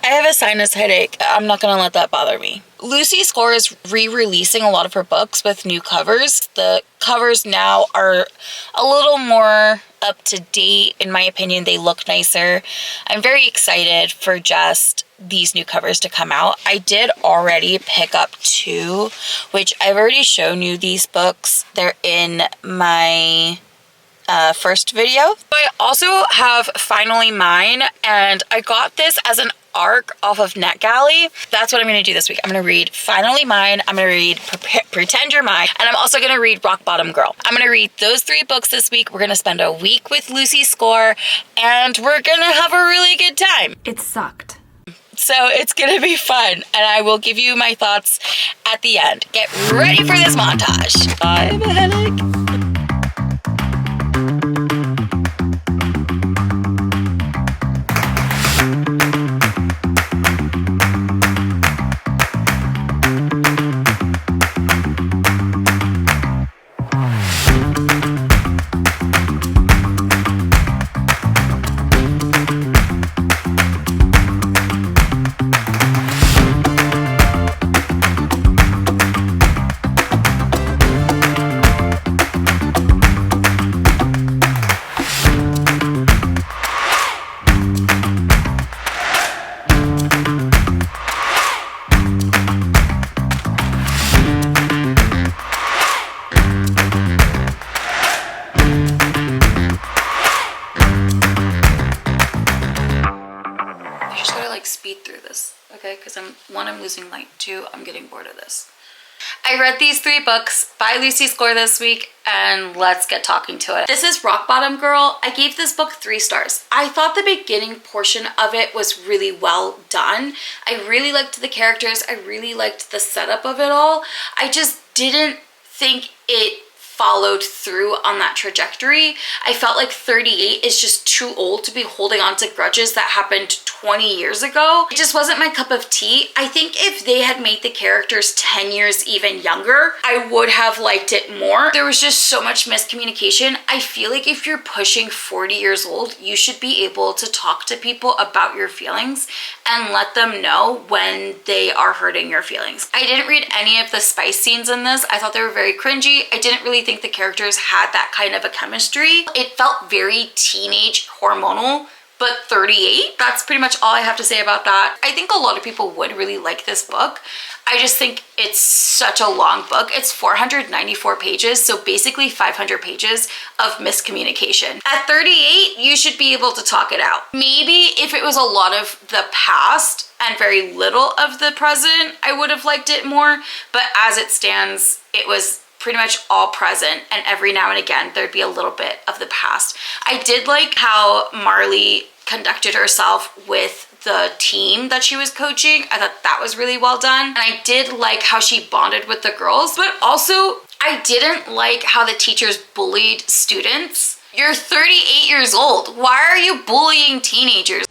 I have a sinus headache. I'm not gonna let that bother me. Lucy Score is re-releasing a lot of her books with new covers. The covers now are a little more up to date. In my opinion, they look nicer. I'm very excited for just these new covers to come out. I did already pick up 2, which I've already shown you these books. They're in my first video. I also have Finally Mine, and I got this as an ARC off of NetGalley. That's what I'm going to do this week. I'm going to read Finally Mine, I'm going to read Pretend You're Mine, and I'm also going to read Rock Bottom Girl. I'm going to read those 3 books this week. We're going to spend a week with Lucy Score, and we're going to have a really good time. It sucked. So it's going to be fun, and I will give you my thoughts at the end. Get ready for this montage. I have a headache. Speed through this, okay? Because I'm losing light. 2, I'm getting bored of this. I read these 3 books by Lucy Score this week, and let's get talking to it. This is Rock Bottom Girl. I gave this book 3 stars. I thought the beginning portion of it was really well done. I really liked the characters. I really liked the setup of it all. I just didn't think it followed through on that trajectory. I felt like 38 is just too old to be holding on to grudges that happened 20 years ago. It just wasn't my cup of tea. I think if they had made the characters 10 years even younger, I would have liked it more. There was just so much miscommunication. I feel like if you're pushing 40 years old, you should be able to talk to people about your feelings and let them know when they are hurting your feelings. I didn't read any of the spice scenes in this. I thought they were very cringy. I didn't really think the characters had that kind of a chemistry. It felt very teenage hormonal, but 38, that's pretty much all I have to say about that. I think a lot of people would really like this book. I just think it's such a long book. It's 494 pages, so basically 500 pages of miscommunication. At 38, you should be able to talk it out. Maybe if it was a lot of the past and very little of the present, I would have liked it more, but as it stands, it was pretty much all present, and every now and again there'd be a little bit of the past. I did like how Marley conducted herself with the team that she was coaching. I thought that was really well done, and I did like how she bonded with the girls, but also I didn't like how the teachers bullied students. You're 38 years old. Why are you bullying teenagers?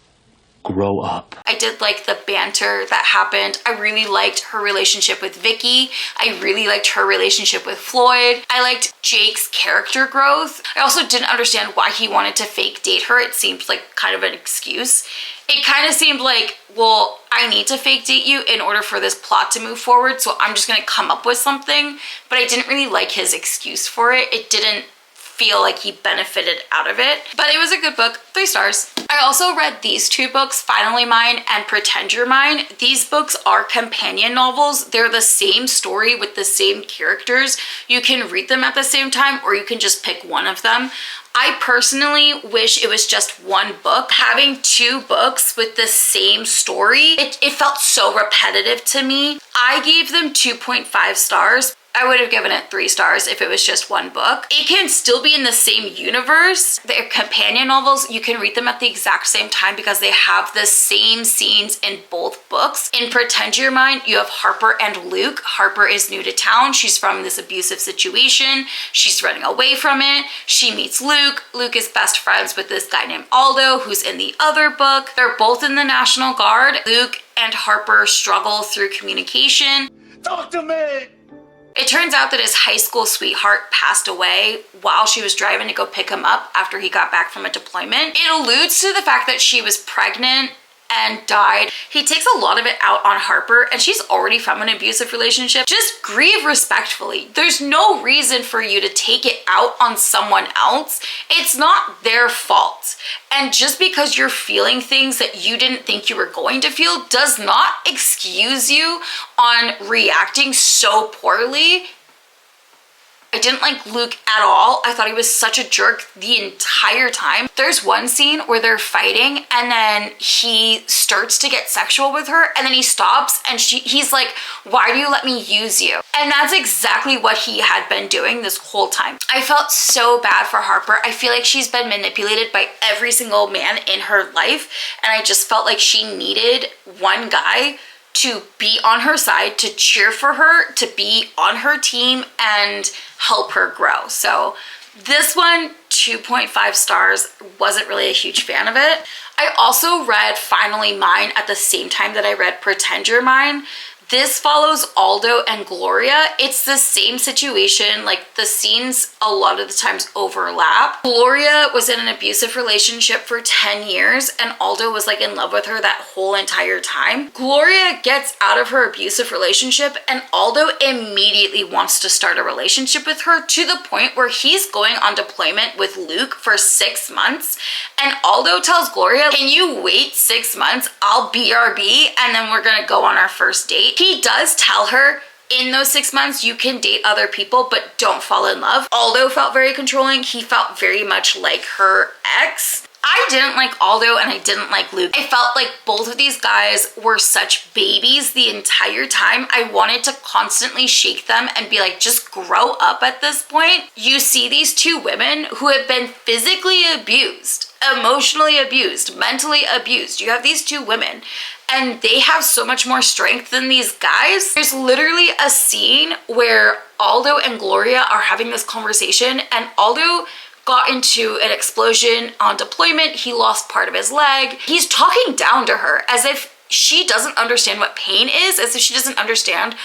Grow up. I did like the banter that happened. I really liked her relationship with Vicky. I really liked her relationship with Floyd. I liked Jake's character growth. I also didn't understand why he wanted to fake date her. It seemed like kind of an excuse. It kind of seemed like, well, I need to fake date you in order for this plot to move forward, so I'm just gonna come up with something. But I didn't really like his excuse for it. It didn't feel like he benefited out of it, but it was a good book. 3 stars. I also read these 2 books, Finally Mine and Pretend You're Mine. These books are companion novels. They're the same story with the same characters. You can read them at the same time, or you can just pick one of them. I personally wish it was just one book. Having 2 books with the same story, it felt so repetitive to me. I gave them 2.5 stars. I would have given it 3 stars if it was just one book. It can still be in the same universe. They're companion novels. You can read them at the exact same time because they have the same scenes in both books. In Pretend You're Mine, you have Harper and Luke. Harper is new to town. She's from this abusive situation. She's running away from it. She meets Luke. Luke is best friends with this guy named Aldo, who's in the other book. They're both in the National Guard. Luke and Harper struggle through communication. Talk to me! It turns out that his high school sweetheart passed away while she was driving to go pick him up after he got back from a deployment. It alludes to the fact that she was pregnant and died. He takes a lot of it out on Harper, and she's already from an abusive relationship. Just grieve respectfully. There's no reason for you to take it out on someone else. It's not their fault. And just because you're feeling things that you didn't think you were going to feel does not excuse you on reacting so poorly. I didn't like Luke at all. I thought he was such a jerk the entire time. There's one scene where they're fighting and then he starts to get sexual with her and then he stops and he's like, why do you let me use you? And that's exactly what he had been doing this whole time. I felt so bad for Harper. I feel like she's been manipulated by every single man in her life, and I just felt like she needed one guy to be on her side, to cheer for her, to be on her team and help her grow. So this one, 2.5 stars, wasn't really a huge fan of it. I also read Finally Mine at the same time that I read Pretend You're Mine. This follows Aldo and Gloria. It's the same situation, like the scenes a lot of the times overlap. Gloria was in an abusive relationship for 10 years and Aldo was like in love with her that whole entire time. Gloria gets out of her abusive relationship and Aldo immediately wants to start a relationship with her, to the point where he's going on deployment with Luke for 6 months, and Aldo tells Gloria, can you wait 6 months? I'll BRB and then we're gonna go on our first date. He does tell her in those 6 months you can date other people, but don't fall in love. Aldo felt very controlling. He felt very much like her ex. I didn't like Aldo and I didn't like Luke. I felt like both of these guys were such babies the entire time. I wanted to constantly shake them and be like, just grow up at this point. You see these two women who have been physically abused, emotionally abused, mentally abused. You have these two women and they have so much more strength than these guys. There's literally a scene where Aldo and Gloria are having this conversation and Aldo got into an explosion on deployment. He lost part of his leg. He's talking down to her as if she doesn't understand what pain is, as if she doesn't understand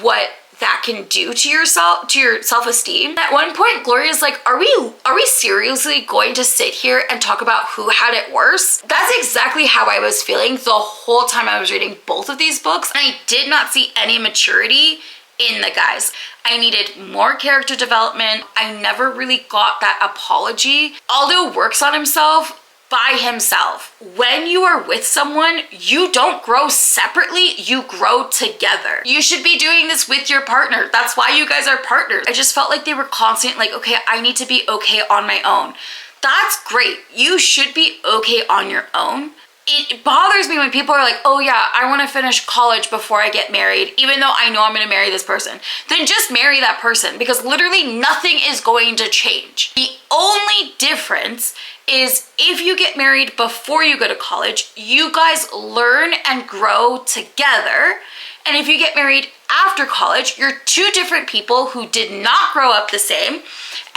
what that can do to yourself, to your self-esteem. At one point, Gloria's like, are we seriously going to sit here and talk about who had it worse? That's exactly how I was feeling the whole time I was reading both of these books. And I did not see any maturity in the guys. I needed more character development. I never really got that apology. Aldo works on himself by himself. When you are with someone, you don't grow separately, you grow together. You should be doing this with your partner. That's why you guys are partners. I just felt like they were constant, like, okay, I need to be okay on my own. That's great. You should be okay on your own. It bothers me when people are like, oh yeah, I want to finish college before I get married, even though I know I'm going to marry this person. Then just marry that person, because literally nothing is going to change. The only difference is if you get married before you go to college, you guys learn and grow together. And if you get married after college, you're two different people who did not grow up the same.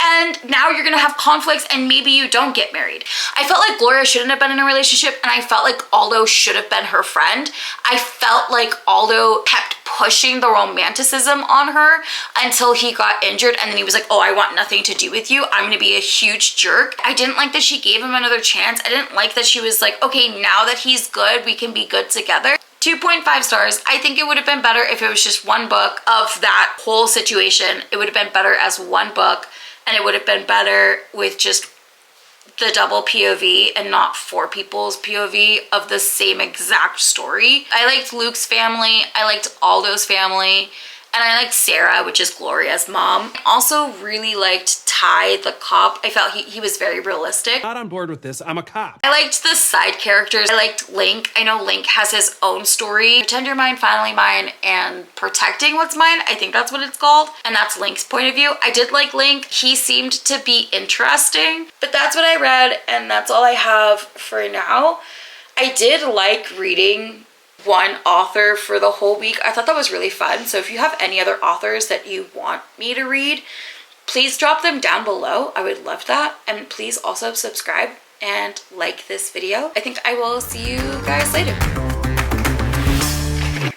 And now you're gonna have conflicts and maybe you don't get married. I felt like Gloria shouldn't have been in a relationship, and I felt like Aldo should have been her friend. I felt like Aldo kept pushing the romanticism on her until he got injured, and then he was like, oh, I want nothing to do with you. I'm gonna be a huge jerk. I didn't like that she gave him another chance. I didn't like that she was like, okay, now that he's good, we can be good together. 2.5 stars. I think it would have been better if it was just one book of that whole situation. It would have been better as one book, and it would have been better with just the double POV and not 4 people's POV of the same exact story. I liked Luke's family, I liked Aldo's family, and I liked Sarah, which is Gloria's mom. I also really liked Ty, the cop. I felt he was very realistic. Not on board with this, I'm a cop. I liked the side characters. I liked Link. I know Link has his own story. Pretend You're Mine, Finally Mine, and Protecting What's Mine. I think that's what it's called. And that's Link's point of view. I did like Link. He seemed to be interesting. But that's what I read, and that's all I have for now. I did like reading one author for the whole week. I thought that was really fun. So if you have any other authors that you want me to read, please drop them down below. I would love that. And please also subscribe and like this video. I think I will see you guys later.